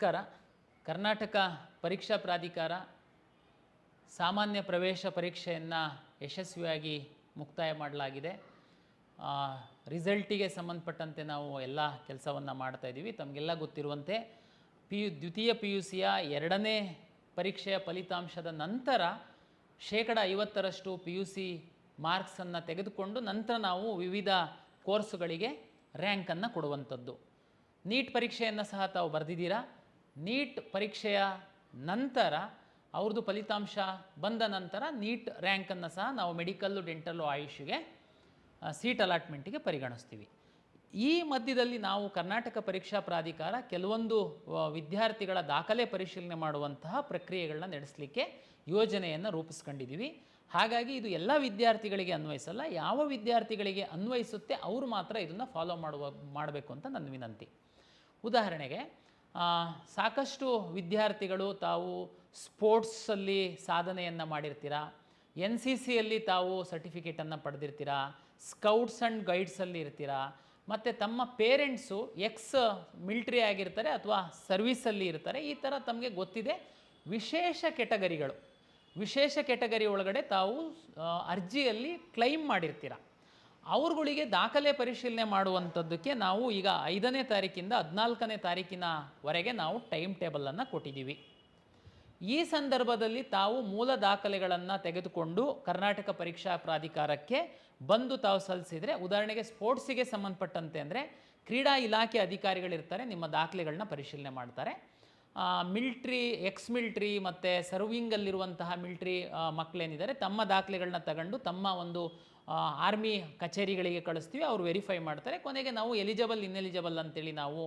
ನಮಸ್ಕಾರ. ಕರ್ನಾಟಕ ಪರೀಕ್ಷಾ ಪ್ರಾಧಿಕಾರ ಸಾಮಾನ್ಯ ಪ್ರವೇಶ ಪರೀಕ್ಷೆಯನ್ನು ಯಶಸ್ವಿಯಾಗಿ ಮುಕ್ತಾಯ ಮಾಡಲಾಗಿದೆ. ರಿಸಲ್ಟಿಗೆ ಸಂಬಂಧಪಟ್ಟಂತೆ ನಾವು ಎಲ್ಲ ಕೆಲಸವನ್ನು ಮಾಡ್ತಾಯಿದ್ದೀವಿ. ತಮಗೆಲ್ಲ ಗೊತ್ತಿರುವಂತೆ ದ್ವಿತೀಯ ಪಿ ಯು ಸಿಯ ಎರಡನೇ ಪರೀಕ್ಷೆಯ ಫಲಿತಾಂಶದ ನಂತರ 50% ಪಿ ಯು ಸಿ ಮಾರ್ಕ್ಸನ್ನು ತೆಗೆದುಕೊಂಡು ನಂತರ ನಾವು ವಿವಿಧ ಕೋರ್ಸುಗಳಿಗೆ ರ್ಯಾಂಕನ್ನು ಕೊಡುವಂಥದ್ದು. ನೀಟ್ ಪರೀಕ್ಷೆಯನ್ನು ಸಹ ತಾವು ಬರೆದಿದ್ದೀರಾ. ನೀಟ್ ಪರೀಕ್ಷೆಯ ನಂತರ ಅವ್ರದ್ದು ಫಲಿತಾಂಶ ಬಂದ ನಂತರ ನೀಟ್ ರ್ಯಾಂಕನ್ನು ಸಹ ನಾವು ಮೆಡಿಕಲ್ಲು, ಡೆಂಟಲ್ಲು, ಆಯುಷ್ಗೆ ಸೀಟ್ ಅಲಾಟ್ಮೆಂಟಿಗೆ ಪರಿಗಣಿಸ್ತೀವಿ. ಈ ಮಧ್ಯದಲ್ಲಿ ನಾವು ಕರ್ನಾಟಕ ಪರೀಕ್ಷಾ ಪ್ರಾಧಿಕಾರ ಕೆಲವೊಂದು ವಿದ್ಯಾರ್ಥಿಗಳ ದಾಖಲೆ ಪರಿಶೀಲನೆ ಮಾಡುವಂತಹ ಪ್ರಕ್ರಿಯೆಗಳನ್ನ ನಡೆಸಲಿಕ್ಕೆ ಯೋಜನೆಯನ್ನು ರೂಪಿಸ್ಕೊಂಡಿದ್ದೀವಿ. ಹಾಗಾಗಿ ಇದು ಎಲ್ಲ ವಿದ್ಯಾರ್ಥಿಗಳಿಗೆ ಅನ್ವಯಿಸಲ್ಲ. ಯಾವ ವಿದ್ಯಾರ್ಥಿಗಳಿಗೆ ಅನ್ವಯಿಸುತ್ತೆ ಅವರು ಮಾತ್ರ ಇದನ್ನು ಫಾಲೋ ಮಾಡಬೇಕು ಅಂತ ನನ್ನ ವಿನಂತಿ. ಉದಾಹರಣೆಗೆ ಸಾಕಷ್ಟು ವಿದ್ಯಾರ್ಥಿಗಳು ತಾವು ಸ್ಪೋರ್ಟ್ಸಲ್ಲಿ ಸಾಧನೆಯನ್ನು ಮಾಡಿರ್ತೀರಾ, NCCಯಲ್ಲಿ ತಾವು ಸರ್ಟಿಫಿಕೇಟನ್ನು ಪಡೆದಿರ್ತೀರಾ, ಸ್ಕೌಟ್ಸ್ ಆ್ಯಂಡ್ ಗೈಡ್ಸಲ್ಲಿ ಇರ್ತೀರಾ, ಮತ್ತು ತಮ್ಮ ಪೇರೆಂಟ್ಸು ಮಿಲಿಟ್ರಿ ಆಗಿರ್ತಾರೆ ಅಥವಾ ಸರ್ವೀಸಲ್ಲಿ ಇರ್ತಾರೆ. ಈ ಥರ ತಮಗೆ ಗೊತ್ತಿದೆ. ವಿಶೇಷ ಕೆಟಗರಿ ಒಳಗಡೆ ತಾವು ಅರ್ಜಿಯಲ್ಲಿ ಕ್ಲೈಮ್ ಮಾಡಿರ್ತೀರ. ಅವ್ರುಗಳಿಗೆ ದಾಖಲೆ ಪರಿಶೀಲನೆ ಮಾಡುವಂಥದ್ದಕ್ಕೆ ನಾವು ಈಗ 5ನೇ ತಾರೀಕಿಂದ 14ನೇ ತಾರೀಕಿನವರೆಗೆ ನಾವು ಟೈಮ್ ಟೇಬಲನ್ನು ಕೊಟ್ಟಿದ್ದೀವಿ. ಈ ಸಂದರ್ಭದಲ್ಲಿ ತಾವು ಮೂಲ ದಾಖಲೆಗಳನ್ನು ತೆಗೆದುಕೊಂಡು ಕರ್ನಾಟಕ ಪರೀಕ್ಷಾ ಪ್ರಾಧಿಕಾರಕ್ಕೆ ಬಂದು ತಾವು ಸಲ್ಲಿಸಿದರೆ, ಉದಾಹರಣೆಗೆ ಸ್ಪೋರ್ಟ್ಸಿಗೆ ಸಂಬಂಧಪಟ್ಟಂತೆ ಅಂದರೆ ಕ್ರೀಡಾ ಇಲಾಖೆ ಅಧಿಕಾರಿಗಳಿರ್ತಾರೆ, ನಿಮ್ಮ ದಾಖಲೆಗಳನ್ನ ಪರಿಶೀಲನೆ ಮಾಡ್ತಾರೆ. ಮಿಲ್ಟ್ರಿ, ಮಿಲಿಟ್ರಿ ಮತ್ತು ಸರ್ವಿಂಗಲ್ಲಿರುವಂತಹ ಮಿಲ್ಟ್ರಿ ಮಕ್ಕಳೇನಿದ್ದಾರೆ ತಮ್ಮ ದಾಖಲೆಗಳನ್ನ ತಗೊಂಡು ತಮ್ಮ ಒಂದು ಆರ್ಮಿ ಕಚೇರಿಗಳಿಗೆ ಕಳಿಸ್ತೀವಿ. ಅವರು ವೆರಿಫೈ ಮಾಡ್ತಾರೆ. ಕೊನೆಗೆ ನಾವು ಎಲಿಜಿಬಲ್, ಇನ್ಎಲಿಜಿಬಲ್ ಅಂತೇಳಿ ನಾವು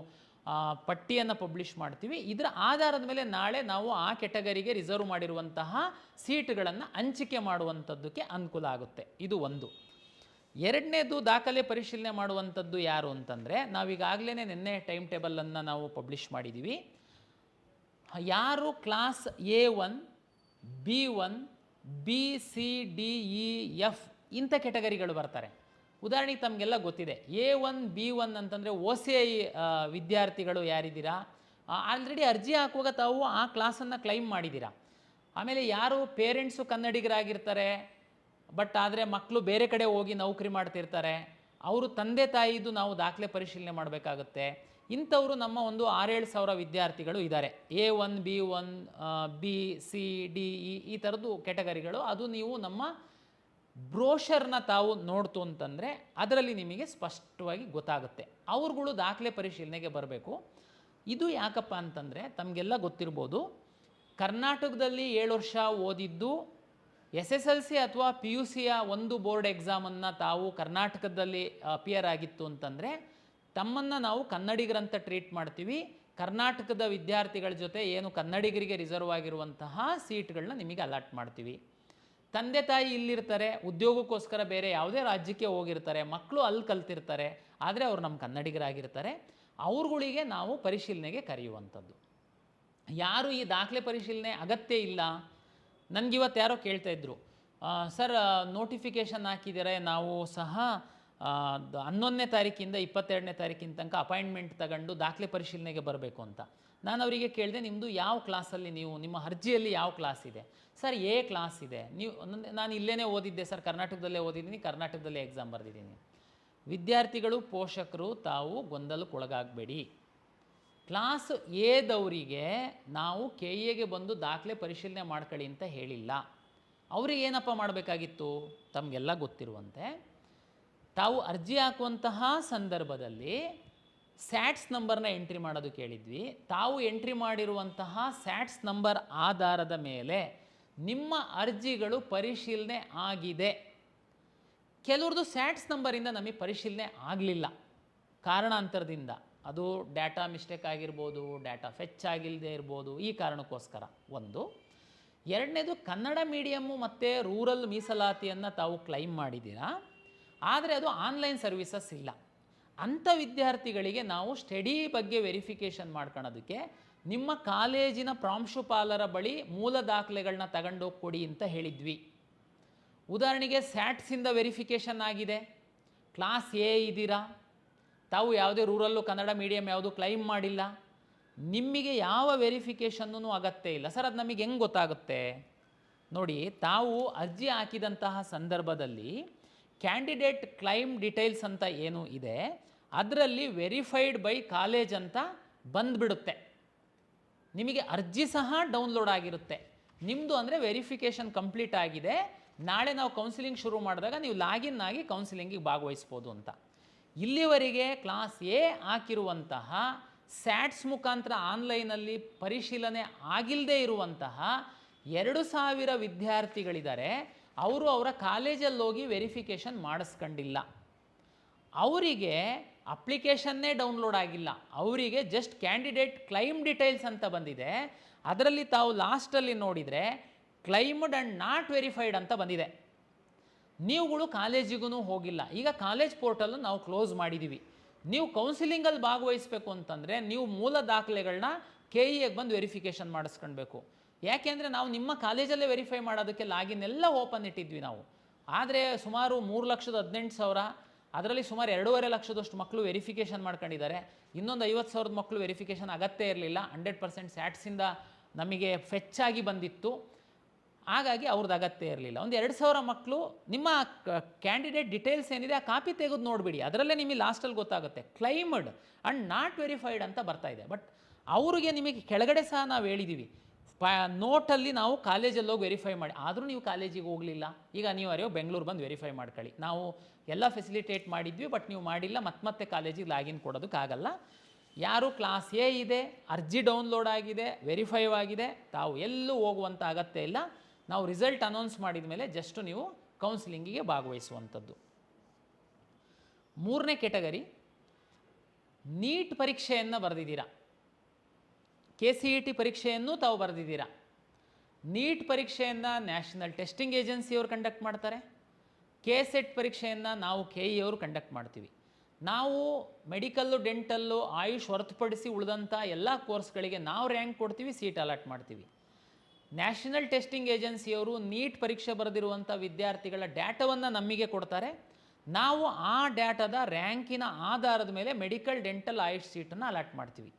ಪಟ್ಟಿಯನ್ನು ಪಬ್ಲಿಷ್ ಮಾಡ್ತೀವಿ. ಇದರ ಆಧಾರದ ಮೇಲೆ ನಾಳೆ ನಾವು ಆ ಕೆಟಗರಿಗೆ ರಿಸರ್ವ್ ಮಾಡಿರುವಂತಹ ಸೀಟ್ಗಳನ್ನು ಹಂಚಿಕೆ ಮಾಡುವಂಥದ್ದಕ್ಕೆ ಅನುಕೂಲ ಆಗುತ್ತೆ. ಇದು ಒಂದು. ಎರಡನೇದು ದಾಖಲೆ ಪರಿಶೀಲನೆ ಮಾಡುವಂಥದ್ದು ಯಾರು ಅಂತಂದರೆ, ನಾವೀಗಾಗಲೇ ನಿನ್ನೆ ಟೈಮ್ ಟೇಬಲನ್ನು ನಾವು ಪಬ್ಲಿಷ್ ಮಾಡಿದ್ದೀವಿ. ಯಾರು class A1, B1, B, C, D, E, F ಇಂಥ ಕೆಟಗರಿಗಳು ಬರ್ತಾರೆ. ಉದಾಹರಣೆಗೆ ತಮಗೆಲ್ಲ ಗೊತ್ತಿದೆ, A1, B1 ಅಂತಂದರೆ OCI ವಿದ್ಯಾರ್ಥಿಗಳು ಯಾರಿದ್ದೀರಾ, ಆಲ್ರೆಡಿ ಅರ್ಜಿ ಹಾಕುವಾಗ ತಾವು ಆ ಕ್ಲಾಸನ್ನು ಕ್ಲೈಮ್ ಮಾಡಿದ್ದೀರಾ. ಆಮೇಲೆ ಯಾರು ಪೇರೆಂಟ್ಸು ಕನ್ನಡಿಗರಾಗಿರ್ತಾರೆ, ಬಟ್ ಆದರೆ ಮಕ್ಕಳು ಬೇರೆ ಕಡೆ ಹೋಗಿ ನೌಕರಿ ಮಾಡ್ತಿರ್ತಾರೆ, ಅವರು ತಂದೆ ತಾಯಿದು ನಾವು ದಾಖಲೆ ಪರಿಶೀಲನೆ ಮಾಡಬೇಕಾಗುತ್ತೆ. ಇಂಥವರು ನಮ್ಮ ಒಂದು 6-7 ಸಾವಿರ ವಿದ್ಯಾರ್ಥಿಗಳು ಇದ್ದಾರೆ. A1, B1, B, C, D, E ಈ ಥರದ್ದು ಕೆಟಗರಿಗಳು. ಅದು ನೀವು ನಮ್ಮ ಬ್ರೋಷರ್ನ ತಾವು ನೋಡ್ತು ಅಂತಂದರೆ ಅದರಲ್ಲಿ ನಿಮಗೆ ಸ್ಪಷ್ಟವಾಗಿ ಗೊತ್ತಾಗುತ್ತೆ. ಅವ್ರುಗಳು ದಾಖಲೆ ಪರಿಶೀಲನೆಗೆ ಬರಬೇಕು. ಇದು ಯಾಕಪ್ಪ ಅಂತಂದರೆ ತಮಗೆಲ್ಲ ಗೊತ್ತಿರ್ಬೋದು, ಕರ್ನಾಟಕದಲ್ಲಿ 7 ವರ್ಷ ಓದಿದ್ದು SSLC ಅಥವಾ PUCಯ ಒಂದು ಬೋರ್ಡ್ ಎಕ್ಸಾಮನ್ನು ತಾವು ಕರ್ನಾಟಕದಲ್ಲಿ ಅಪಿಯರ್ ಆಗಿತ್ತು ಅಂತಂದರೆ ತಮ್ಮನ್ನು ನಾವು ಕನ್ನಡಿಗರಂತ ಟ್ರೀಟ್ ಮಾಡ್ತೀವಿ. ಕರ್ನಾಟಕದ ವಿದ್ಯಾರ್ಥಿಗಳ ಜೊತೆ ಏನು ಕನ್ನಡಿಗರಿಗೆ ರಿಸರ್ವ್ ಆಗಿರುವಂತಹ ಸೀಟ್ಗಳನ್ನ ನಿಮಗೆ ಅಲಾಟ್ ಮಾಡ್ತೀವಿ. ತಂದೆ ತಾಯಿ ಇಲ್ಲಿರ್ತಾರೆ, ಉದ್ಯೋಗಕ್ಕೋಸ್ಕರ ಬೇರೆ ಯಾವುದೇ ರಾಜ್ಯಕ್ಕೆ ಹೋಗಿರ್ತಾರೆ, ಮಕ್ಕಳು ಅಲ್ಲಿ ಕಲ್ತಿರ್ತಾರೆ, ಆದರೆ ಅವರು ನಮ್ಮ ಕನ್ನಡಿಗರಾಗಿರ್ತಾರೆ. ಅವ್ರುಗಳಿಗೆ ನಾವು ಪರಿಶೀಲನೆಗೆ ಕರೆಯುವಂಥದ್ದು. ಯಾರು ಈ ದಾಖಲೆ ಪರಿಶೀಲನೆ ಅಗತ್ಯ ಇಲ್ಲ, ನನಗಿವತ್ತು ಯಾರೋ ಕೇಳ್ತಾಯಿದ್ರು, ಸರ್ ನೋಟಿಫಿಕೇಷನ್ ಹಾಕಿದರೆ ನಾವು ಸಹ 11ನೇ ತಾರೀಕಿಂದ 22ನೇ ತಾರೀಕಿನ ತನಕ ಅಪಾಯಿಂಟ್ಮೆಂಟ್ ತಗೊಂಡು ದಾಖಲೆ ಪರಿಶೀಲನೆಗೆ ಬರಬೇಕು ಅಂತ. ನಾನು ಅವರಿಗೆ ಕೇಳಿದೆ, ನಿಮ್ಮದು ಯಾವ ಕ್ಲಾಸಲ್ಲಿ, ನಿಮ್ಮ ಅರ್ಜಿಯಲ್ಲಿ ಯಾವ ಕ್ಲಾಸ್ ಇದೆ? ಸರ್ A ಕ್ಲಾಸ್ ಇದೆ. ನಾನು ಇಲ್ಲೇ ಓದಿದ್ದೆ ಸರ್, ಕರ್ನಾಟಕದಲ್ಲೇ ಓದಿದ್ದೀನಿ, ಕರ್ನಾಟಕದಲ್ಲೇ ಎಕ್ಸಾಮ್ ಬರೆದಿದ್ದೀನಿ. ವಿದ್ಯಾರ್ಥಿಗಳು, ಪೋಷಕರು ತಾವು ಗೊಂದಲಕ್ಕೊಳಗಾಗಬೇಡಿ. ಕ್ಲಾಸ್ Aದವರಿಗೆ ನಾವು KAಗೆ ಬಂದು ದಾಖಲೆ ಪರಿಶೀಲನೆ ಮಾಡ್ಕೊಳ್ಳಿ ಅಂತ ಹೇಳಿಲ್ಲ. ಅವ್ರಿಗೆ ಏನಪ್ಪ ಮಾಡಬೇಕಾಗಿತ್ತು? ತಮಗೆಲ್ಲ ಗೊತ್ತಿರುವಂತೆ ತಾವು ಅರ್ಜಿ ಹಾಕುವಂತಹ ಸಂದರ್ಭದಲ್ಲಿ ಸ್ಯಾಟ್ಸ್ ನಂಬರ್ನ ಎಂಟ್ರಿ ಮಾಡೋದು ಕೇಳಿದ್ವಿ. ತಾವು ಎಂಟ್ರಿ ಮಾಡಿರುವಂತಹ ಸ್ಯಾಟ್ಸ್ ನಂಬರ್ ಆಧಾರದ ಮೇಲೆ ನಿಮ್ಮ ಅರ್ಜಿಗಳು ಪರಿಶೀಲನೆ ಆಗಿದೆ. ಕೆಲವ್ರದ್ದು ಸ್ಯಾಟ್ಸ್ ನಂಬರಿಂದ ನಮಗೆ ಪರಿಶೀಲನೆ ಆಗಲಿಲ್ಲ, ಕಾರಣಾಂತರದಿಂದ. ಅದು ಡಾಟಾ ಮಿಸ್ಟೇಕ್ ಆಗಿರ್ಬೋದು, ಡಾಟಾ ಫೆಚ್ ಆಗಿಲ್ಲದೆ ಇರ್ಬೋದು, ಈ ಕಾರಣಕ್ಕೋಸ್ಕರ ಒಂದು. ಎರಡನೇದು, ಕನ್ನಡ ಮೀಡಿಯಮ್ಮು ಮತ್ತು ರೂರಲ್ ಮೀಸಲಾತಿಯನ್ನು ತಾವು ಕ್ಲೈಮ್ ಮಾಡಿದ್ದೀರಾ, ಆದರೆ ಅದು ಆನ್ಲೈನ್ ಸರ್ವಿಸಸ್ ಇಲ್ಲ. ಅಂಥ ವಿದ್ಯಾರ್ಥಿಗಳಿಗೆ ನಾವು ಸ್ಟಡಿ ಬಗ್ಗೆ ವೆರಿಫಿಕೇಷನ್ ಮಾಡ್ಕೊಳ್ಳೋದಕ್ಕೆ ನಿಮ್ಮ ಕಾಲೇಜಿನ ಪ್ರಾಂಶುಪಾಲರ ಬಳಿ ಮೂಲ ದಾಖಲೆಗಳನ್ನ ತಗೊಂಡೋಗಿ ಕೊಡಿ ಅಂತ ಹೇಳಿದ್ವಿ. ಉದಾಹರಣೆಗೆ ಸ್ಯಾಟ್ಸಿಂದ ವೆರಿಫಿಕೇಷನ್ ಆಗಿದೆ, ಕ್ಲಾಸ್ A ಇದ್ದೀರಾ, ತಾವು ಯಾವುದೇ ರೂರಲ್ಲು ಕನ್ನಡ ಮೀಡಿಯಮ್ ಯಾವುದು ಕ್ಲೈಮ್ ಮಾಡಿಲ್ಲ, ನಿಮಗೆ ಯಾವ ವೆರಿಫಿಕೇಷನ್ನೂ ಅಗತ್ಯ ಇಲ್ಲ. ಸರ್ ಅದು ನಮಗೆ ಹೆಂಗೆ ಗೊತ್ತಾಗುತ್ತೆ ನೋಡಿ, ತಾವು ಅರ್ಜಿ ಹಾಕಿದಂತಹ ಸಂದರ್ಭದಲ್ಲಿ ಕ್ಯಾಂಡಿಡೇಟ್ ಕ್ಲೈಮ್ ಡೀಟೇಲ್ಸ್ ಅಂತ ಏನು ಇದೆ ಅದರಲ್ಲಿ ವೆರಿಫೈಡ್ ಬೈ ಕಾಲೇಜ್ ಅಂತ ಬಂದುಬಿಡುತ್ತೆ. ನಿಮಗೆ ಅರ್ಜಿ ಸಹ ಡೌನ್ಲೋಡ್ ಆಗಿರುತ್ತೆ. ನಿಮ್ಮದು ಅಂದರೆ ವೆರಿಫಿಕೇಷನ್ ಕಂಪ್ಲೀಟ್ ಆಗಿದೆ, ನಾಳೆ ನಾವು ಕೌನ್ಸಿಲಿಂಗ್ ಶುರು ಮಾಡಿದಾಗ ನೀವು ಲಾಗಿನ್ ಆಗಿ ಕೌನ್ಸಿಲಿಂಗಿಗೆ ಭಾಗವಹಿಸ್ಬೋದು ಅಂತ. ಇಲ್ಲಿವರೆಗೆ ಕ್ಲಾಸ್ ಎ ಹಾಕಿರುವಂತಹ ಸ್ಯಾಟ್ಸ್ ಮುಖಾಂತರ ಆನ್ಲೈನಲ್ಲಿ ಪರಿಶೀಲನೆ ಆಗಿಲ್ಲದೆ ಇರುವಂತಹ 2000 ವಿದ್ಯಾರ್ಥಿಗಳಿದ್ದಾರೆ. ಅವರು ಅವರ ಕಾಲೇಜಲ್ಲಿ ಹೋಗಿ ವೆರಿಫಿಕೇಷನ್ ಮಾಡಿಸ್ಕೊಂಡಿಲ್ಲ. ಅವರಿಗೆ ಅಪ್ಲಿಕೇಶನ್ನೇ ಡೌನ್ಲೋಡ್ ಆಗಿಲ್ಲ. ಅವರಿಗೆ ಜಸ್ಟ್ ಕ್ಯಾಂಡಿಡೇಟ್ ಕ್ಲೈಮ್ ಡೀಟೇಲ್ಸ್ ಅಂತ ಬಂದಿದೆ. ಅದರಲ್ಲಿ ತಾವು ಲಾಸ್ಟಲ್ಲಿ ನೋಡಿದರೆ ಕ್ಲೈಮ್ಡ್ ಆ್ಯಂಡ್ ನಾಟ್ ವೆರಿಫೈಡ್ ಅಂತ ಬಂದಿದೆ. ನೀವುಗಳು ಕಾಲೇಜಿಗೂ ಹೋಗಿಲ್ಲ. ಈಗ ಕಾಲೇಜ್ ಪೋರ್ಟಲ್ಲು ನಾವು ಕ್ಲೋಸ್ ಮಾಡಿದ್ದೀವಿ. ನೀವು ಕೌನ್ಸಿಲಿಂಗಲ್ಲಿ ಭಾಗವಹಿಸಬೇಕು ಅಂತಂದರೆ ನೀವು ಮೂಲ ದಾಖಲೆಗಳನ್ನ KEಗೆ ಬಂದು ವೆರಿಫಿಕೇಷನ್ ಮಾಡಿಸ್ಕೊಳ್ಬೇಕು. ಯಾಕೆಂದರೆ ನಾವು ನಿಮ್ಮ ಕಾಲೇಜಲ್ಲೇ ವೆರಿಫೈ ಮಾಡೋದಕ್ಕೆ ಲಾಗಿನ್ ಎಲ್ಲ ಓಪನ್ ಇಟ್ಟಿದ್ವಿ ನಾವು. ಆದರೆ ಸುಮಾರು 3,18,000, ಅದರಲ್ಲಿ ಸುಮಾರು 2.5 ಲಕ್ಷದಷ್ಟು ಮಕ್ಕಳು ವೆರಿಫಿಕೇಷನ್ ಮಾಡ್ಕೊಂಡಿದ್ದಾರೆ. ಇನ್ನೊಂದು 50,000 ಮಕ್ಕಳು ವೆರಿಫಿಕೇಷನ್ ಅಗತ್ಯ ಇರಲಿಲ್ಲ. 100% ಸ್ಯಾಟ್ಸಿಂದ ನಮಗೆ ಫೆಚ್ಚಾಗಿ ಬಂದಿತ್ತು, ಹಾಗಾಗಿ ಅವ್ರದ್ದು ಅಗತ್ಯ ಇರಲಿಲ್ಲ. ಒಂದು 2,000 ಮಕ್ಕಳು ನಿಮ್ಮ ಕ್ಯಾಂಡಿಡೇಟ್ ಡೀಟೇಲ್ಸ್ ಏನಿದೆ ಆ ಕಾಪಿ ತೆಗೆದು ನೋಡಿಬಿಡಿ, ಅದರಲ್ಲೇ ನಿಮಗೆ ಲಾಸ್ಟಲ್ಲಿ ಗೊತ್ತಾಗುತ್ತೆ ಕ್ಲೈಮ್ಡ್ ಆ್ಯಂಡ್ ನಾಟ್ ವೆರಿಫೈಡ್ ಅಂತ ಬರ್ತಾ ಇದೆ. ಬಟ್ ಅವ್ರಿಗೆ ನಿಮಗೆ ಕೆಳಗಡೆ ಸಹ ನಾವು ಹೇಳಿದ್ದೀವಿ, ನೋಟಲ್ಲಿ ನಾವು ಕಾಲೇಜಲ್ಲಿ ಹೋಗಿ ವೆರಿಫೈ ಮಾಡಿ, ಆದರೂ ನೀವು ಕಾಲೇಜಿಗೆ ಹೋಗಲಿಲ್ಲ. ಈಗ ನೀವು ಯಾರೋ ಬೆಂಗಳೂರು ಬಂದು ವೆರಿಫೈ ಮಾಡ್ಕೊಳ್ಳಿ, ನಾವು ಎಲ್ಲ ಫೆಸಿಲಿಟೇಟ್ ಮಾಡಿದ್ವಿ ಬಟ್ ನೀವು ಮಾಡಿಲ್ಲ, ಮತ್ತೆ ಕಾಲೇಜಿಗೆ ಲಾಗಿನ್ ಕೊಡೋದಕ್ಕಾಗಲ್ಲ. ಯಾರು ಕ್ಲಾಸ್ ಎ ಇದೆ, ಅರ್ಜಿ ಡೌನ್ಲೋಡ್ ಆಗಿದೆ, ವೆರಿಫೈ ಆಗಿದೆ, ತಾವು ಎಲ್ಲೂ ಹೋಗುವಂಥ ಅಗತ್ಯ ಇಲ್ಲ. ನಾವು ರಿಸಲ್ಟ್ ಅನೌನ್ಸ್ ಮಾಡಿದ ಮೇಲೆ ಜಸ್ಟ್ ನೀವು ಕೌನ್ಸಿಲಿಂಗಿಗೆ ಭಾಗವಹಿಸುವಂಥದ್ದು. 3ನೇ ಕೆಟಗರಿ, ನೀಟ್ ಪರೀಕ್ಷೆಯನ್ನು ಬರೆದಿದ್ದೀರಾ, KCET ಪರೀಕ್ಷೆಯನ್ನು ತಾವು ಬರೆದಿದ್ದೀರಾ. ನೀಟ್ ಪರೀಕ್ಷೆಯನ್ನು ನ್ಯಾಷನಲ್ ಟೆಸ್ಟಿಂಗ್ ಏಜೆನ್ಸಿಯವರು ಕಂಡಕ್ಟ್ ಮಾಡ್ತಾರೆ. KSET ಪರೀಕ್ಷೆಯನ್ನು ನಾವು KE ಅವರು ಕಂಡಕ್ಟ್ ಮಾಡ್ತೀವಿ. ನಾವು ಮೆಡಿಕಲ್ಲು, ಡೆಂಟಲ್ಲು, ಆಯುಷ್ ಹೊರತುಪಡಿಸಿ ಉಳಿದಂಥ ಎಲ್ಲ ಕೋರ್ಸ್ಗಳಿಗೆ ನಾವು ರ್ಯಾಂಕ್ ಕೊಡ್ತೀವಿ, ಸೀಟ್ ಅಲಾಟ್ ಮಾಡ್ತೀವಿ. ನ್ಯಾಷನಲ್ ಟೆಸ್ಟಿಂಗ್ ಏಜೆನ್ಸಿಯವರು ನೀಟ್ ಪರೀಕ್ಷೆ ಬರೆದಿರುವಂಥ ವಿದ್ಯಾರ್ಥಿಗಳ ಡೇಟಾವನ್ನು ನಮಗೆ ಕೊಡ್ತಾರೆ. ನಾವು ಆ ಡೇಟಾದ ರ್ಯಾಂಕಿನ ಆಧಾರದ ಮೇಲೆ ಮೆಡಿಕಲ್, ಡೆಂಟಲ್, ಆಯುಷ್ ಸೀಟನ್ನು ಅಲಾಟ್ ಮಾಡ್ತೀವಿ.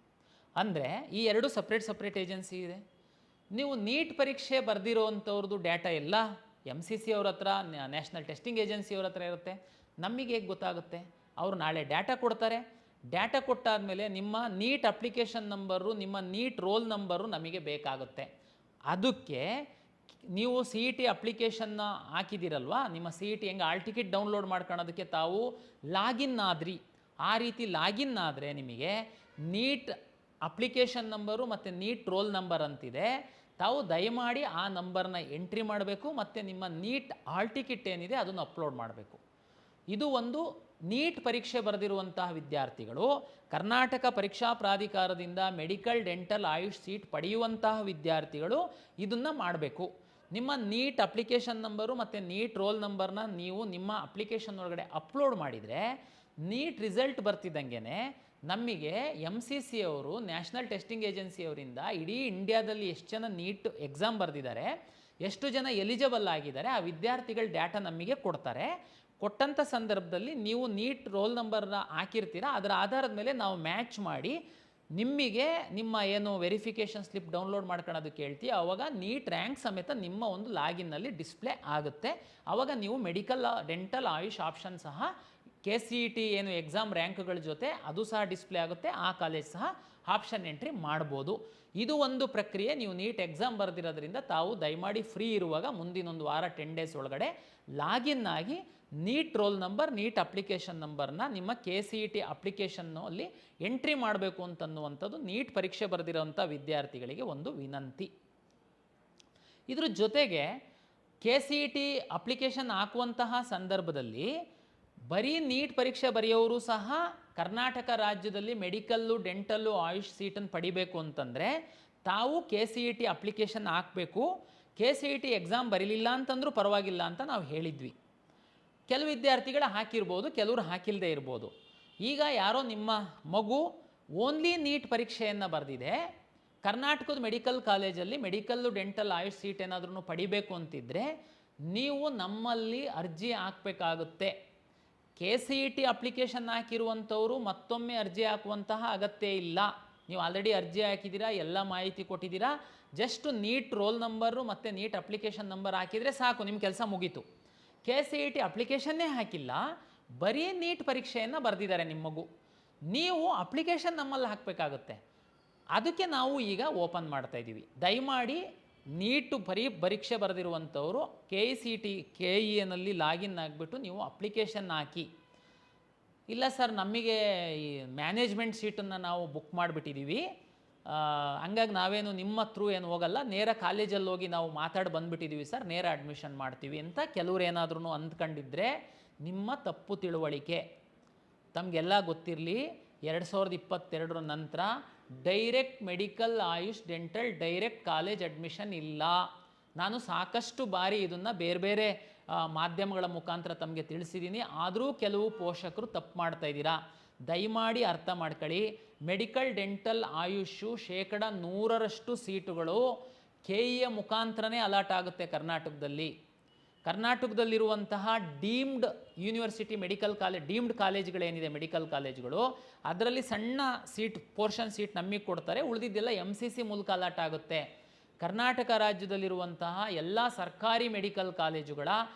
ಅಂದರೆ ಈ 2 ಸಪ್ರೇಟ್ ಏಜೆನ್ಸಿ ಇದೆ. ನೀವು ನೀಟ್ ಪರೀಕ್ಷೆ ಬರೆದಿರೋವಂಥವ್ರದ್ದು ಡೇಟಾ ಎಲ್ಲ MCC ಅವ್ರ ಹತ್ರ, ನ್ಯಾಷನಲ್ ಟೆಸ್ಟಿಂಗ್ ಏಜೆನ್ಸಿಯವ್ರ ಹತ್ರ ಇರುತ್ತೆ. ನಮಗೆ ಹೇಗೆ ಗೊತ್ತಾಗುತ್ತೆ? ಅವರು ನಾಳೆ ಡೇಟಾ ಕೊಡ್ತಾರೆ. ಡೇಟಾ ಕೊಟ್ಟಾದಮೇಲೆ ನಿಮ್ಮ ನೀಟ್ ಅಪ್ಲಿಕೇಶನ್ ನಂಬರು, ನಿಮ್ಮ ನೀಟ್ ರೋಲ್ ನಂಬರು ನಮಗೆ ಬೇಕಾಗುತ್ತೆ. ಅದಕ್ಕೆ ನೀವು CET ಅಪ್ಲಿಕೇಶನ್ನ ಹಾಕಿದ್ದೀರಲ್ವ, ನಿಮ್ಮ CET ಹೆಂಗೆ ಆಲ್ ಟಿಕೆಟ್ ಡೌನ್ಲೋಡ್ ಮಾಡ್ಕೊಳ್ಳೋದಕ್ಕೆ ತಾವು ಲಾಗಿನ್ ಆದ್ರಿ, ಆ ರೀತಿ ಲಾಗಿನ್ ಆದರೆ ನಿಮಗೆ ನೀಟ್ ಅಪ್ಲಿಕೇಶನ್ ನಂಬರು ಮತ್ತು ನೀಟ್ ರೋಲ್ ನಂಬರ್ ಅಂತಿದೆ. ತಾವು ದಯಮಾಡಿ ಆ ನಂಬರ್ನ ಎಂಟ್ರಿ ಮಾಡಬೇಕು ಮತ್ತು ನಿಮ್ಮ ನೀಟ್ ಹಾಲ್ ಟಿಕೆಟ್ ಏನಿದೆ ಅದನ್ನು ಅಪ್ಲೋಡ್ ಮಾಡಬೇಕು. ಇದು ಒಂದು ನೀಟ್ ಪರೀಕ್ಷೆ ಬರೆದಿರುವಂತಹ ವಿದ್ಯಾರ್ಥಿಗಳು, ಕರ್ನಾಟಕ ಪರೀಕ್ಷಾ ಪ್ರಾಧಿಕಾರದಿಂದ ಮೆಡಿಕಲ್, ಡೆಂಟಲ್, ಆಯುಷ್ ಸೀಟ್ ಪಡೆಯುವಂತಹ ವಿದ್ಯಾರ್ಥಿಗಳು ಇದನ್ನು ಮಾಡಬೇಕು. ನಿಮ್ಮ ನೀಟ್ ಅಪ್ಲಿಕೇಶನ್ ನಂಬರು ಮತ್ತು ನೀಟ್ ರೋಲ್ ನಂಬರ್ನ ನೀವು ನಿಮ್ಮ ಅಪ್ಲಿಕೇಶನ್ ಒಳಗಡೆ ಅಪ್ಲೋಡ್ ಮಾಡಿದರೆ ನೀಟ್ ರಿಸಲ್ಟ್ ಬರ್ತಿದ್ದಂಗೆ ನಮಗೆ MCC ಅವರು, ನ್ಯಾಷನಲ್ ಟೆಸ್ಟಿಂಗ್ ಏಜೆನ್ಸಿಯವರಿಂದ ಇಡೀ ಇಂಡಿಯಾದಲ್ಲಿ ಎಷ್ಟು ಜನ ನೀಟ್ ಎಕ್ಸಾಮ್ ಬರೆದಿದ್ದಾರೆ, ಎಷ್ಟು ಜನ ಎಲಿಜಿಬಲ್ ಆಗಿದ್ದಾರೆ, ಆ ವಿದ್ಯಾರ್ಥಿಗಳ ಡೇಟಾ ನಮಗೆ ಕೊಡ್ತಾರೆ. ಕೊಟ್ಟಂಥ ಸಂದರ್ಭದಲ್ಲಿ ನೀವು ನೀಟ್ ರೋಲ್ ನಂಬರ್ನ ಹಾಕಿರ್ತೀರ, ಅದರ ಆಧಾರದ ಮೇಲೆ ನಾವು ಮ್ಯಾಚ್ ಮಾಡಿ ನಿಮಗೆ ನಿಮ್ಮ ಏನು ವೆರಿಫಿಕೇಷನ್ ಸ್ಲಿಪ್ ಡೌನ್ಲೋಡ್ ಮಾಡ್ಕೊಳ್ಳೋದಕ್ಕೆ ಹೇಳ್ತೀವಿ. ಆವಾಗ ನೀಟ್ ರ್ಯಾಂಕ್ ಸಮೇತ ನಿಮ್ಮ ಒಂದು ಲಾಗಿನ್ನಲ್ಲಿ ಡಿಸ್ಪ್ಲೇ ಆಗುತ್ತೆ. ಆವಾಗ ನೀವು ಮೆಡಿಕಲ್, ಡೆಂಟಲ್, ಆಯುಷ್ ಆಪ್ಷನ್ ಸಹ KCET ಏನು ಎಕ್ಸಾಮ್ ರ್ಯಾಂಕ್ಗಳ ಜೊತೆ ಅದು ಸಹ ಡಿಸ್ಪ್ಲೇ ಆಗುತ್ತೆ, ಆ ಕಾಲೇಜ್ ಸಹ ಆಪ್ಷನ್ ಎಂಟ್ರಿ ಮಾಡ್ಬೋದು. ಇದು ಒಂದು ಪ್ರಕ್ರಿಯೆ. ನೀವು ನೀಟ್ ಎಕ್ಸಾಮ್ ಬರೆದಿರೋದ್ರಿಂದ ತಾವು ದಯಮಾಡಿ ಫ್ರೀ ಇರುವಾಗ ಮುಂದಿನೊಂದು ವಾರ 10 ಡೇಸ್ ಒಳಗಡೆ ಲಾಗಿನ್ ಆಗಿ NEET roll number, NEET application ನಂಬರ್ನ ನಿಮ್ಮ KCET ಅಪ್ಲಿಕೇಶನ್ನಲ್ಲಿ ಎಂಟ್ರಿ ಮಾಡಬೇಕು ಅಂತನ್ನುವಂಥದ್ದು ನೀಟ್ ಪರೀಕ್ಷೆ ಬರೆದಿರೋಂಥ ವಿದ್ಯಾರ್ಥಿಗಳಿಗೆ ಒಂದು ವಿನಂತಿ. ಇದ್ರ ಜೊತೆಗೆ KCET ಅಪ್ಲಿಕೇಶನ್ ಹಾಕುವಂತಹ ಸಂದರ್ಭದಲ್ಲಿ ಬರೀ ನೀಟ್ ಪರೀಕ್ಷೆ ಬರೆಯೋರು ಸಹ ಕರ್ನಾಟಕ ರಾಜ್ಯದಲ್ಲಿ ಮೆಡಿಕಲ್ಲು, ಡೆಂಟಲ್ಲು, ಆಯುಷ್ ಸೀಟನ್ನು ಪಡಿಬೇಕು ಅಂತಂದರೆ ತಾವು KCET ಅಪ್ಲಿಕೇಶನ್ ಹಾಕಬೇಕು. KCET ಎಕ್ಸಾಮ್ ಬರೀಲಿಲ್ಲ ಅಂತಂದ್ರೂ ಪರವಾಗಿಲ್ಲ ಅಂತ ನಾವು ಹೇಳಿದ್ವಿ. ಕೆಲವು ವಿದ್ಯಾರ್ಥಿಗಳು ಹಾಕಿರ್ಬೋದು, ಕೆಲವರು ಹಾಕಿಲ್ಲದೆ ಇರ್ಬೋದು. ಈಗ ಯಾರೋ ನಿಮ್ಮ ಮಗು ಓನ್ಲಿ ನೀಟ್ ಪರೀಕ್ಷೆಯನ್ನು ಬರೆದಿದೆ, ಕರ್ನಾಟಕದ ಮೆಡಿಕಲ್ ಕಾಲೇಜಲ್ಲಿ ಮೆಡಿಕಲ್ಲು, ಡೆಂಟಲ್, ಆಯುಷ್ ಸೀಟ್ ಏನಾದ್ರೂ ಪಡಿಬೇಕು ಅಂತಿದ್ದರೆ ನೀವು ನಮ್ಮಲ್ಲಿ ಅರ್ಜಿ ಹಾಕಬೇಕಾಗುತ್ತೆ. KCET ಅಪ್ಲಿಕೇಶನ್ ಹಾಕಿರುವಂಥವರು ಮತ್ತೊಮ್ಮೆ ಅರ್ಜಿ ಹಾಕುವಂತಹ ಅಗತ್ಯ ಇಲ್ಲ. ನೀವು ಆಲ್ರೆಡಿ ಅರ್ಜಿ ಹಾಕಿದ್ದೀರಾ, ಎಲ್ಲ ಮಾಹಿತಿ ಕೊಟ್ಟಿದ್ದೀರಾ, ಜಸ್ಟ್ ನೀಟ್ ರೋಲ್ ನಂಬರು ಮತ್ತು ನೀಟ್ ಅಪ್ಲಿಕೇಶನ್ ನಂಬರ್ ಹಾಕಿದರೆ ಸಾಕು, ನಿಮ್ಮ ಕೆಲಸ ಮುಗೀತು. KCET ಅಪ್ಲಿಕೇಶನ್ನೇ ಹಾಕಿಲ್ಲ, ಬರೀ ನೀಟ್ ಪರೀಕ್ಷೆಯನ್ನು ಬರೆದಿದ್ದಾರೆ ನಿಮ್ಮ ಮಗು. ನೀವು ಅಪ್ಲಿಕೇಶನ್ ನಮ್ಮಲ್ಲಿ ಹಾಕಬೇಕಾಗುತ್ತೆ. ಅದಕ್ಕೆ ನಾವು ಈಗ ಓಪನ್ ಮಾಡ್ತಾ ಇದ್ದೀವಿ. ದಯಮಾಡಿ ನೀಟು ಪರೀಕ್ಷೆ ಬರೆದಿರುವಂಥವರು KCET KEನಲ್ಲಿ ಲಾಗಿನ್ ಆಗಿಬಿಟ್ಟು ನೀವು ಅಪ್ಲಿಕೇಶನ್ ಹಾಕಿ. ಇಲ್ಲ ಸರ್, ನಮಗೆ ಈ ಮ್ಯಾನೇಜ್ಮೆಂಟ್ ಸೀಟನ್ನು ನಾವು ಬುಕ್ ಮಾಡಿಬಿಟ್ಟಿದ್ದೀವಿ, ಹಂಗಾಗಿ ನಾವೇನು ನಿಮ್ಮ ಥ್ರೂ ಏನು ಹೋಗಲ್ಲ, ನೇರ ಕಾಲೇಜಲ್ಲಿ ಹೋಗಿ ನಾವು ಮಾತಾಡಿ ಬಂದುಬಿಟ್ಟಿದ್ದೀವಿ ಸರ್, ನೇರ ಅಡ್ಮಿಷನ್ ಮಾಡ್ತೀವಿ ಅಂತ ಕೆಲವ್ರು ಏನಾದ್ರೂ ಅಂದ್ಕೊಂಡಿದ್ರೆ ನಿಮ್ಮ ತಪ್ಪು ತಿಳುವಳಿಕೆ. ತಮಗೆಲ್ಲ ಗೊತ್ತಿರಲಿ, 2022 ನಂತರ direct medical, AYUSH, dental direct college admission ಇಲ್ಲ. ನಾನು ಸಾಕಷ್ಟು ಬಾರಿ ಇದನ್ನು ಬೇರೆ ಬೇರೆ ಮಾಧ್ಯಮಗಳ ಮುಖಾಂತರ ತಮಗೆ ತಿಳಿಸಿದ್ದೀನಿ. ಆದರೂ ಕೆಲವು ಪೋಷಕರು ತಪ್ಪು ಮಾಡ್ತಾ ಇದ್ದೀರಾ. ದಯಮಾಡಿ ಅರ್ಥ ಮಾಡ್ಕೊಳ್ಳಿ. ಮೆಡಿಕಲ್, ಡೆಂಟಲ್, ಆಯುಷು 100% ಸೀಟುಗಳು KEಯ ಮುಖಾಂತರನೇ ಅಲಾಟ್ ಆಗುತ್ತೆ ಕರ್ನಾಟಕದಲ್ಲಿ. ಕರ್ನಾಟಕದಲ್ಲಿರುವಂತಹ deemed university medical college, deemed ಕಾಲೇಜ್ಗಳೇನಿದೆ ಮೆಡಿಕಲ್ ಕಾಲೇಜ್ಗಳು, ಅದರಲ್ಲಿ ಸಣ್ಣ ಸೀಟ್, ಪೋರ್ಷನ್ ಸೀಟ್ ನಮಗೆ ಕೊಡ್ತಾರೆ, ಉಳಿದಿದ್ದೆಲ್ಲ MCC ಮೂಲಕ ಅಲಾಟ್ ಆಗುತ್ತೆ. ಕರ್ನಾಟಕ ರಾಜ್ಯದಲ್ಲಿರುವಂತಹ ಎಲ್ಲ ಸರ್ಕಾರಿ ಮೆಡಿಕಲ್ ಕಾಲೇಜುಗಳ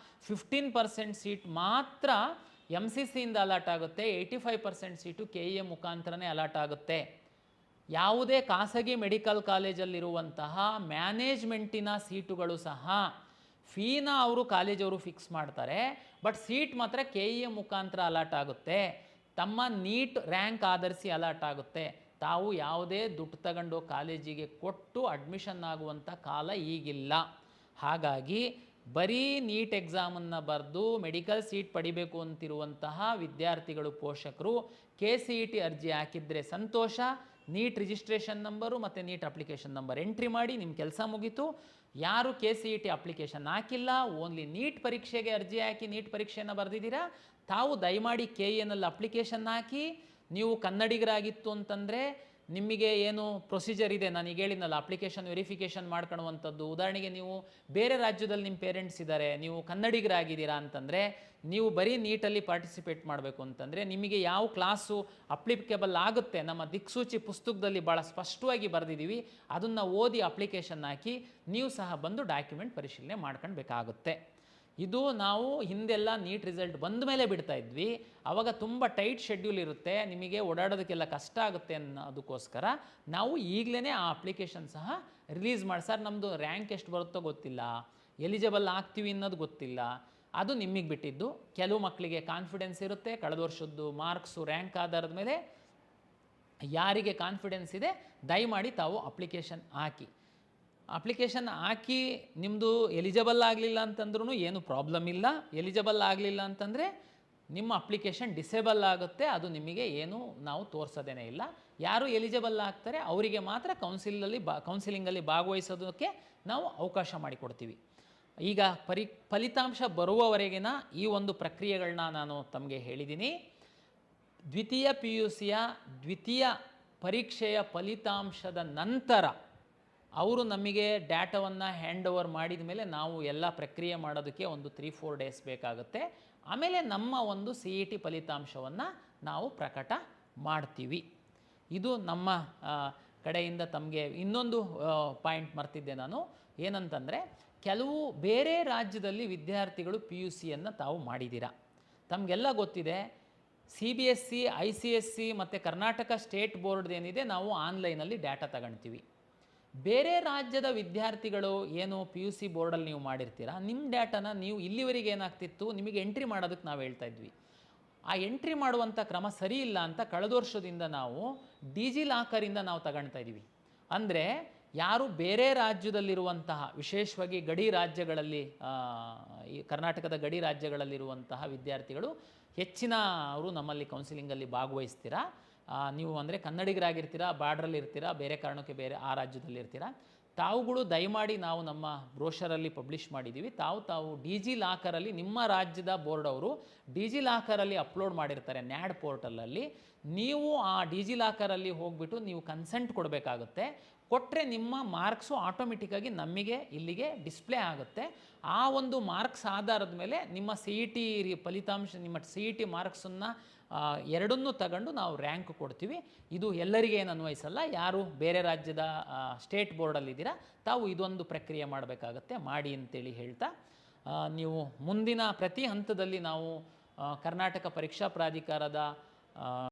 15% ಸೀಟ್ ಮಾತ್ರ MCCಯಿಂದ ಅಲಾಟ್ ಆಗುತ್ತೆ, 85% ಸೀಟು KEಯ ಮುಖಾಂತರನೇ ಅಲಾಟ್ ಆಗುತ್ತೆ. ಯಾವುದೇ ಖಾಸಗಿ ಮೆಡಿಕಲ್ ಕಾಲೇಜಲ್ಲಿರುವಂತಹ ಮ್ಯಾನೇಜ್ಮೆಂಟಿನ ಸೀಟುಗಳು ಸಹ ಫೀನ ಅವರು ಕಾಲೇಜವರು ಫಿಕ್ಸ್ ಮಾಡ್ತಾರೆ, ಬಟ್ ಸೀಟ್ ಮಾತ್ರ KEಯ ಮುಖಾಂತರ ಅಲಾಟ್ ಆಗುತ್ತೆ. ತಮ್ಮ ನೀಟ್ ರ್ಯಾಂಕ್ ಆಧರಿಸಿ ಅಲಾಟ್ ಆಗುತ್ತೆ. ತಾವು ಯಾವುದೇ ದುಡ್ಡು ತಗೊಂಡು ಕಾಲೇಜಿಗೆ ಕೊಟ್ಟು ಅಡ್ಮಿಷನ್ ಆಗುವಂಥ ಕಾಲ ಈಗಿಲ್ಲ. ಹಾಗಾಗಿ ಬರೀ ನೀಟ್ ಎಕ್ಸಾಮನ್ನು ಬರೆದು ಮೆಡಿಕಲ್ ಸೀಟ್ ಪಡಿಬೇಕು ಅಂತಿರುವಂತಹ ವಿದ್ಯಾರ್ಥಿಗಳು, ಪೋಷಕರು KCET ಅರ್ಜಿ ಹಾಕಿದರೆ ಸಂತೋಷ. ನೀಟ್ ರಿಜಿಸ್ಟ್ರೇಷನ್ ನಂಬರು ಮತ್ತು ನೀಟ್ ಅಪ್ಲಿಕೇಶನ್ ನಂಬರ್ ಎಂಟ್ರಿ ಮಾಡಿ, ನಿಮ್ಮ ಕೆಲಸ ಮುಗೀತು. ಯಾರು KCET ಅಪ್ಲಿಕೇಶನ್ ಹಾಕಿಲ್ಲ, ಓನ್ಲಿ ನೀಟ್ ಪರೀಕ್ಷೆಗೆ ಅರ್ಜಿ ಹಾಕಿ ನೀಟ್ ಪರೀಕ್ಷೆಯನ್ನು ಬರೆದಿದ್ದೀರಾ, ತಾವು ದಯಮಾಡಿ KEನಲ್ಲಿ ಅಪ್ಲಿಕೇಶನ್ ಹಾಕಿ. ನೀವು ಕನ್ನಡಿಗರಾಗಿತ್ತು ಅಂತಂದರೆ ನಿಮಗೆ ಏನು ಪ್ರೊಸೀಜರ್ ಇದೆ, ನಾನು ಈಗ ಹೇಳಿದ್ನಲ್ಲ, ಅಪ್ಲಿಕೇಶನ್ ವೆರಿಫಿಕೇಷನ್ ಮಾಡ್ಕೊಳ್ಳುವಂಥದ್ದು. ಉದಾಹರಣೆಗೆ ನೀವು ಬೇರೆ ರಾಜ್ಯದಲ್ಲಿ ನಿಮ್ಮ ಪೇರೆಂಟ್ಸ್ ಇದ್ದಾರೆ, ನೀವು ಕನ್ನಡಿಗರಾಗಿದ್ದೀರಾ ಅಂತಂದರೆ, ನೀವು ಬರೀ ನೀಟಲ್ಲಿ ಪಾರ್ಟಿಸಿಪೇಟ್ ಮಾಡಬೇಕು ಅಂತಂದರೆ ನಿಮಗೆ ಯಾವ ಕ್ಲಾಸು ಅಪ್ಲಿಕೇಬಲ್ ಆಗುತ್ತೆ, ನಮ್ಮ ದಿಕ್ಸೂಚಿ ಪುಸ್ತಕದಲ್ಲಿ ಭಾಳ ಸ್ಪಷ್ಟವಾಗಿ ಬರೆದಿದ್ದೀವಿ, ಅದನ್ನು ಓದಿ ಅಪ್ಲಿಕೇಶನ್ ಹಾಕಿ ನೀವು ಸಹ ಬಂದು ಡಾಕ್ಯುಮೆಂಟ್ ಪರಿಶೀಲನೆ ಮಾಡ್ಕೊಳ್ಬೇಕಾಗುತ್ತೆ. ಇದು ನಾವು ಹಿಂದೆಲ್ಲ ನೀಟ್ ರಿಸಲ್ಟ್ ಬಂದ ಮೇಲೆ ಬಿಡ್ತಾ ಇದ್ವಿ, ಆವಾಗ ತುಂಬ ಟೈಟ್ ಶೆಡ್ಯೂಲ್ ಇರುತ್ತೆ, ನಿಮಗೆ ಓಡಾಡೋದಕ್ಕೆಲ್ಲ ಕಷ್ಟ ಆಗುತ್ತೆ ಅನ್ನೋದಕ್ಕೋಸ್ಕರ ನಾವು ಈಗಲೇ ಆ ಅಪ್ಲಿಕೇಶನ್ ಸಹ ರಿಲೀಸ್ ಮಾಡಿ. ಸರ್, ನಮ್ಮದು ರ್ಯಾಂಕ್ ಎಷ್ಟು ಬರುತ್ತೋ ಗೊತ್ತಿಲ್ಲ, ಎಲಿಜಿಬಲ್ ಆಗ್ತೀವಿ ಅನ್ನೋದು ಗೊತ್ತಿಲ್ಲ, ಅದು ನಿಮಗೆ ಬಿಟ್ಟಿದ್ದು. ಕೆಲವು ಮಕ್ಕಳಿಗೆ ಕಾನ್ಫಿಡೆನ್ಸ್ ಇರುತ್ತೆ, ಕಳೆದ ವರ್ಷದ್ದು ಮಾರ್ಕ್ಸು ರ್ಯಾಂಕ್ ಆಧಾರದ ಮೇಲೆ ಯಾರಿಗೆ ಕಾನ್ಫಿಡೆನ್ಸ್ ಇದೆ ದಯಮಾಡಿ ತಾವು ಅಪ್ಲಿಕೇಶನ್ ಹಾಕಿ. ಅಪ್ಲಿಕೇಶನ್ ಹಾಕಿ ನಿಮ್ಮದು ಎಲಿಜಿಬಲ್ ಆಗಲಿಲ್ಲ ಅಂತಂದ್ರೂ ಏನು ಪ್ರಾಬ್ಲಮ್ ಇಲ್ಲ. ಎಲಿಜಿಬಲ್ ಆಗಲಿಲ್ಲ ಅಂತಂದರೆ ನಿಮ್ಮ ಅಪ್ಲಿಕೇಶನ್ ಡಿಸೇಬಲ್ ಆಗುತ್ತೆ, ಅದು ನಿಮಗೆ ಏನು ನಾವು ತೋರಿಸೋದೇನೇ ಇಲ್ಲ. ಯಾರು ಎಲಿಜಿಬಲ್ ಆಗ್ತಾರೆ ಅವರಿಗೆ ಮಾತ್ರ ಕೌನ್ಸಿಲಿಂಗಲ್ಲಿ ಭಾಗವಹಿಸೋದಕ್ಕೆ ನಾವು ಅವಕಾಶ ಮಾಡಿಕೊಡ್ತೀವಿ. ಈಗ ಫಲಿತಾಂಶ ಬರುವವರೆಗಿನ ಈ ಒಂದು ಪ್ರಕ್ರಿಯೆಗಳನ್ನ ನಾನು ತಮಗೆ ಹೇಳಿದ್ದೀನಿ. ದ್ವಿತೀಯ PUCಯ ದ್ವಿತೀಯ ಪರೀಕ್ಷೆಯ ಫಲಿತಾಂಶದ ನಂತರ ಅವರು ನಮಗೆ ಡಾಟಾವನ್ನು ಹ್ಯಾಂಡ್ ಓವರ್ ಮಾಡಿದ ಮೇಲೆ ನಾವು ಎಲ್ಲ ಪ್ರಕ್ರಿಯೆ ಮಾಡೋದಕ್ಕೆ ಒಂದು 3-4 ಡೇಸ್ ಬೇಕಾಗುತ್ತೆ. ಆಮೇಲೆ ನಮ್ಮ ಒಂದು CET ಫಲಿತಾಂಶವನ್ನು ನಾವು ಪ್ರಕಟ ಮಾಡ್ತೀವಿ. ಇದು ನಮ್ಮ ಕಡೆಯಿಂದ ತಮಗೆ ಇನ್ನೊಂದು ಪಾಯಿಂಟ್ ಮರ್ತಿದ್ದೆ ನಾನು, ಏನಂತಂದರೆ ಕೆಲವು ಬೇರೆ ರಾಜ್ಯದಲ್ಲಿ ವಿದ್ಯಾರ್ಥಿಗಳು PUCಯನ್ನು ತಾವು ಮಾಡಿದ್ದೀರಾ. ತಮಗೆಲ್ಲ ಗೊತ್ತಿದೆ, CBSE, ICSE ಮತ್ತು ಕರ್ನಾಟಕ ಸ್ಟೇಟ್ ಬೋರ್ಡ್ ಏನಿದೆ, ನಾವು ಆನ್ಲೈನಲ್ಲಿ ಡಾಟಾ ತಗೊಳ್ತೀವಿ. ಬೇರೆ ರಾಜ್ಯದ ವಿದ್ಯಾರ್ಥಿಗಳು ಏನು PUC ಬೋರ್ಡಲ್ಲಿ ನೀವು ಮಾಡಿರ್ತೀರ, ನಿಮ್ಮ ಡಾಟಾನ ನೀವು ಇಲ್ಲಿವರೆಗೆ ಏನಾಗ್ತಿತ್ತು, ನಿಮಗೆ ಎಂಟ್ರಿ ಮಾಡೋದಕ್ಕೆ ನಾವು ಹೇಳ್ತಾ ಇದ್ವಿ. ಆ ಎಂಟ್ರಿ ಮಾಡುವಂಥ ಕ್ರಮ ಸರಿ ಇಲ್ಲ ಅಂತ ಕಳೆದ ವರ್ಷದಿಂದ ನಾವು ಡಿಜಿಲಾಕರಿಂದ ನಾವು ತಗೊಳ್ತಾ ಇದ್ದೀವಿ. ಅಂದರೆ ಯಾರು ಬೇರೆ ರಾಜ್ಯದಲ್ಲಿರುವಂತಹ, ವಿಶೇಷವಾಗಿ ಗಡಿ ರಾಜ್ಯಗಳಲ್ಲಿ, ಈ ಕರ್ನಾಟಕದ ಗಡಿ ರಾಜ್ಯಗಳಲ್ಲಿರುವಂತಹ ವಿದ್ಯಾರ್ಥಿಗಳು ಹೆಚ್ಚಿನ ಅವರು ನಮ್ಮಲ್ಲಿ ಕೌನ್ಸಿಲಿಂಗಲ್ಲಿ ಭಾಗವಹಿಸ್ತೀರಾ. ನೀವು ಅಂದರೆ ಕನ್ನಡಿಗರಾಗಿರ್ತೀರಾ, ಬಾರ್ಡ್ರಲ್ಲಿ ಇರ್ತೀರಾ, ಬೇರೆ ಕಾರಣಕ್ಕೆ ಬೇರೆ ಆ ರಾಜ್ಯದಲ್ಲಿ ಇರ್ತೀರಾ, ತಾವುಗಳು ದಯಮಾಡಿ ನಾವು ನಮ್ಮ ಬ್ರೋಷರಲ್ಲಿ ಪಬ್ಲಿಷ್ ಮಾಡಿದ್ದೀವಿ. ತಾವು ಡಿಜಿಲಾಕರಲ್ಲಿ ನಿಮ್ಮ ರಾಜ್ಯದ ಬೋರ್ಡ್ ಅವರು ಡಿಜಿಲಾಕರಲ್ಲಿ ಅಪ್ಲೋಡ್ ಮಾಡಿರ್ತಾರೆ ನ್ಯಾಡ್ ಪೋರ್ಟಲಲ್ಲಿ. ನೀವು ಆ ಡಿಜಿಲಾಕರಲ್ಲಿ ಹೋಗ್ಬಿಟ್ಟು ನೀವು ಕನ್ಸೆಂಟ್ ಕೊಡಬೇಕಾಗುತ್ತೆ. ಕೊಟ್ಟರೆ ನಿಮ್ಮ ಮಾರ್ಕ್ಸು ಆಟೋಮೆಟಿಕ್ಕಾಗಿ ನಮಗೆ ಇಲ್ಲಿಗೆ ಡಿಸ್ಪ್ಲೇ ಆಗುತ್ತೆ. ಆ ಒಂದು ಮಾರ್ಕ್ಸ್ ಆಧಾರದ ಮೇಲೆ ನಿಮ್ಮ CET ಫಲಿತಾಂಶ, ನಿಮ್ಮ CET ಮಾರ್ಕ್ಸನ್ನು ಎರಡನ್ನೂ ತಗೊಂಡು ನಾವು ರ್ಯಾಂಕ್ ಕೊಡ್ತೀವಿ. ಇದು ಎಲ್ಲರಿಗೆ ಏನು ಅನ್ವಯಿಸಲ್ಲ. ಯಾರು ಬೇರೆ ರಾಜ್ಯದ ಸ್ಟೇಟ್ ಬೋರ್ಡಲ್ಲಿದ್ದೀರಾ ತಾವು ಇದೊಂದು ಪ್ರಕ್ರಿಯೆ ಮಾಡಬೇಕಾಗತ್ತೆ, ಮಾಡಿ ಅಂತೇಳಿ ಹೇಳ್ತಾ, ನೀವು ಮುಂದಿನ ಪ್ರತಿ ಹಂತದಲ್ಲಿ ನಾವು ಕರ್ನಾಟಕ ಪರೀಕ್ಷಾ ಪ್ರಾಧಿಕಾರದ